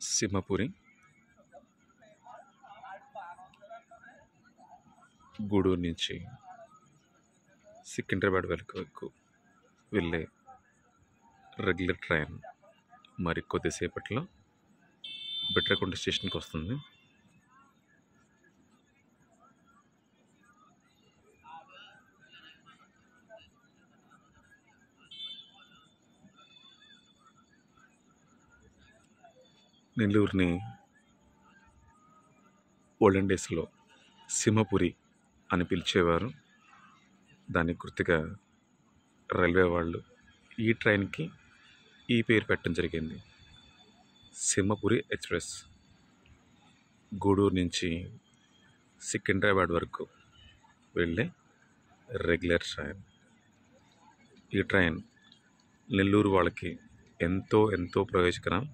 సింహపురి, గూడూరు నుంచి సికింద్రాబాద్ వరకు వెళ్ళే రెగ్యులర్ ట్రైన్ మరి కొద్దిసేపట్లో బిట్రకుంట స్టేషన్కి వస్తుంది. నెల్లూరుని ఓల్డెన్ డేస్లో సింహపురి అని పిలిచేవారు. దానికి గుర్తుగా రైల్వే వాళ్ళు ఈ ట్రైన్కి ఈ పేరు పెట్టడం జరిగింది. సింహపురి ఎక్స్ప్రెస్ గూడూరు నుంచి సికింద్రాబాద్ వరకు వెళ్ళే రెగ్యులర్ ట్రైన్. ఈ ట్రైన్ నెల్లూరు వాళ్ళకి ఎంతో ప్రయోజనకరం.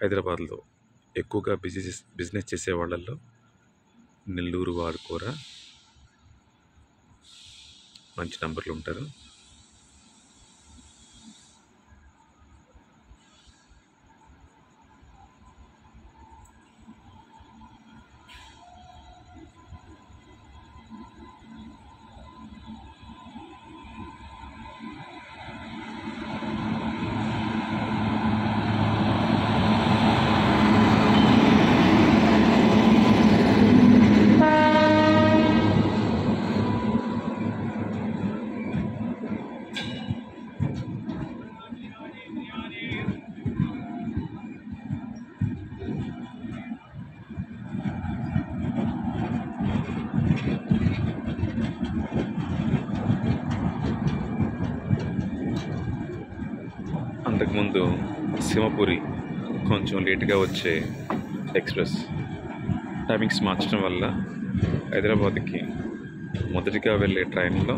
హైదరాబాద్లో ఎక్కువగా బిజినెస్ చేసే వాళ్ళల్లో నెల్లూరు వారు కూడా మంచి నంబర్లు ఉంటారు. అంతకుముందు సింహపురి కొంచెం లేట్గా వచ్చే ఎక్స్ప్రెస్ టైమింగ్స్ మార్చడం వల్ల హైదరాబాద్కి మొదటిగా వెళ్ళే ట్రైన్లో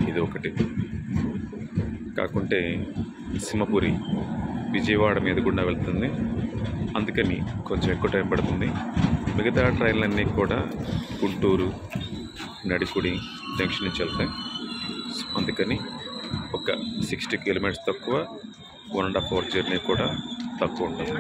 ఇది ఒకటి. కాకుంటే సింహపురి విజయవాడ మీద గుండా వెళ్తుంది, అందుకని కొంచెం ఎక్కువ టైం పడుతుంది. మిగతా ట్రైన్లన్నీ కూడా గుంటూరు, నడికుడి జంక్షన్ నుంచి వెళ్తాయి. అందుకని ఒక 60 కిలోమీటర్స్ తక్కువ, 1.5 hour జర్నీ కూడా తక్కువ ఉంటుంది.